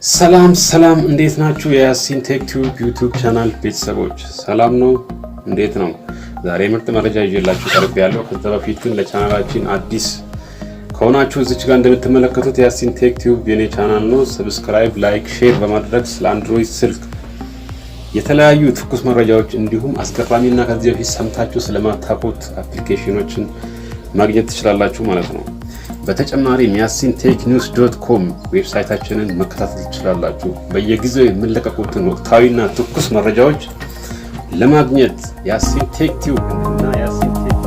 ሰላም እንዴት ናችሁ? የያሲን ቴክ ቲዩብ ዩቲዩብ ቻናል ቤተሰቦች ሰላም ነው? እንዴት ነው? ዛሬ ምርጥ መረጃ ይዤላችሁ ቀርቤያለሁ። ከዛ በፊት ግን ለቻናላችን አዲስ ከሆናችሁ እዚች ጋር እንደምትመለከቱት የያሲን ቴክ ቲዩብ የኔ ቻናል ነው። ሰብስክራይብ፣ ላይክ፣ ሼር በማድረግ ስለ አንድሮይድ ስልክ የተለያዩ ትኩስ መረጃዎች እንዲሁም አስገራሚና ከዚህ በፊት ሰምታችሁ ስለማታውቁት አፕሊኬሽኖችን ማግኘት ትችላላችሁ ማለት ነው። በተጨማሪም yasinteknews.com ዌብሳይታችንን መከታተል ትችላላችሁ። በየጊዜው የምንለቀቁትን ወቅታዊና ትኩስ መረጃዎች ለማግኘት ያሲን ቴክ ቲዩብ እና ያሲን ቴክ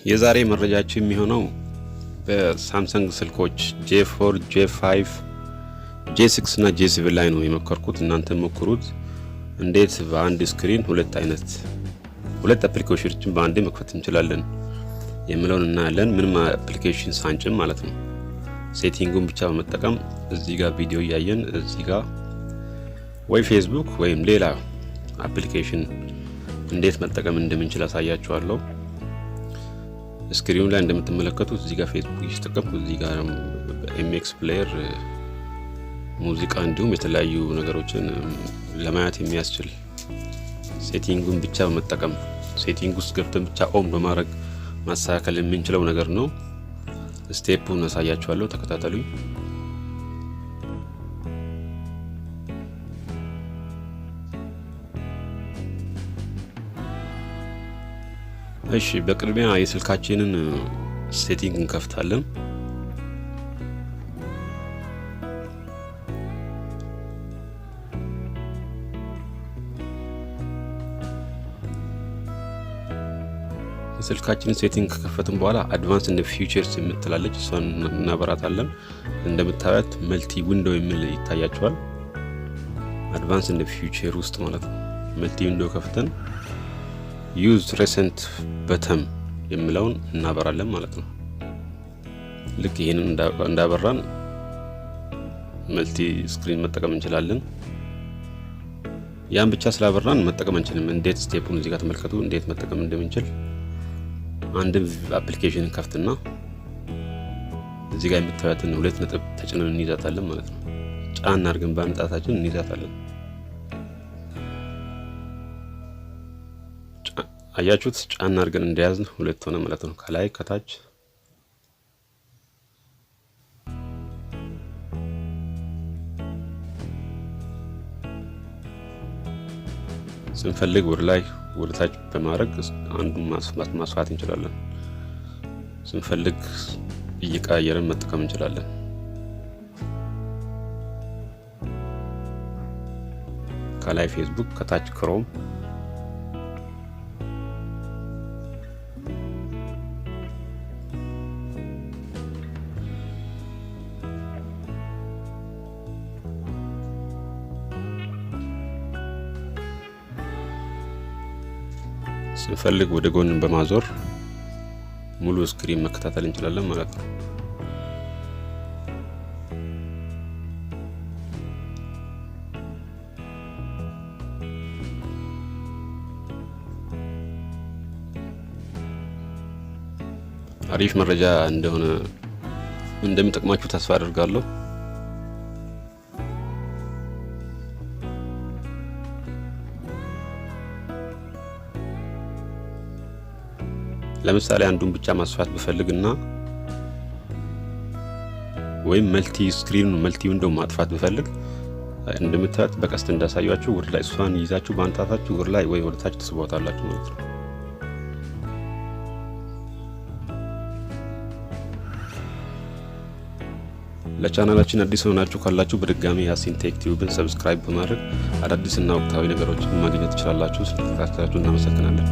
የዛሬ መረጃችን የሚሆነው በሳምሰንግ ስልኮች J4፣ J5፣ J6 እና J7 ላይ ነው የመከርኩት። እናንተ ሞክሩት። እንዴት በአንድ ስክሪን ሁለት አፕሊኬሽኖችን በአንድ መክፈት እንችላለን የሚለውን እናያለን። ምንም አፕሊኬሽን ሳንጭን ማለት ነው። ሴቲንጉን ብቻ በመጠቀም እዚህ ጋር ቪዲዮ እያየን እዚህ ጋር ወይ ፌስቡክ ወይም ሌላ አፕሊኬሽን እንዴት መጠቀም እንደምንችል አሳያችኋለሁ። ስክሪኑ ላይ እንደምትመለከቱት እዚህ ጋር ፌስቡክ እየተጠቀምኩ እዚህ ጋር ኤምኤክስ ፕሌየር ሙዚቃ እንዲሁም የተለያዩ ነገሮችን ለማየት የሚያስችል ሴቲንጉን ብቻ በመጠቀም ሴቲንግ ውስጥ ገብተን ብቻ ኦን በማድረግ ማስተካከል የምንችለው ነገር ነው። ስቴፑን አሳያችኋለሁ፣ ተከታተሉኝ። እሺ፣ በቅድሚያ የስልካችንን ሴቲንግ እንከፍታለን። ስልካችንን ሴቲንግ ከከፈትን በኋላ አድቫንስ እንደ ፊቸርስ የምትላለች እሷን እናበራታለን። እንደምታዩት መልቲ ዊንዶ የሚል ይታያችኋል። አድቫንስ እንደ ፊቸር ውስጥ ማለት ነው። መልቲ ዊንዶ ከፍተን ዩዝ ሪሰንት በተም የሚለውን እናበራለን ማለት ነው። ልክ ይሄንን እንዳበራን መልቲ ስክሪን መጠቀም እንችላለን። ያን ብቻ ስላበራን መጠቀም እንችላለን። እንዴት ስቴፑን እዚህ ጋር ተመልከቱ፣ እንዴት መጠቀም እንደምንችል። አንድ አፕሊኬሽን ከፍትና እዚህ ጋር የምታዩትን ሁለት ነጥብ ተጭነን እንይዛታለን ማለት ነው። ጫን አድርገን ባንጣታችን እንይዛታለን። አያችሁት? ጫን አድርገን እንደያዝን ሁለት ሆነ ማለት ነው። ከላይ ከታች ስንፈልግ ወደ ላይ ወደ ታች በማድረግ አንዱን ማስፋት እንችላለን። ስንፈልግ እየቀያየርን መጠቀም እንችላለን። ከላይ ፌስቡክ ከታች ክሮም ስንፈልግ ወደ ጎን በማዞር ሙሉ ስክሪን መከታተል እንችላለን ማለት ነው። አሪፍ መረጃ እንደሆነ እንደሚጠቅማችሁ ተስፋ አደርጋለሁ። ለምሳሌ አንዱን ብቻ ማስፋት ብፈልግና ወይም መልቲ ስክሪን መልቲ ዊንዶው ማጥፋት ብፈልግ እንደምታዩት በቀስት እንዳሳያችሁ ወደ ላይ እሷን ይዛችሁ ባንጣታችሁ ወደ ላይ ወይ ወደ ታች ትስቧታላችሁ ማለት ነው። ለቻናላችን አዲስ ሆናችሁ ካላችሁ በድጋሚ ያሲን ቴክ ቲዩብን ሰብስክራይብ በማድረግ አዳዲስና ወቅታዊ ነገሮችን ማግኘት ትችላላችሁ። ስለተከታተላችሁ እናመሰግናለን።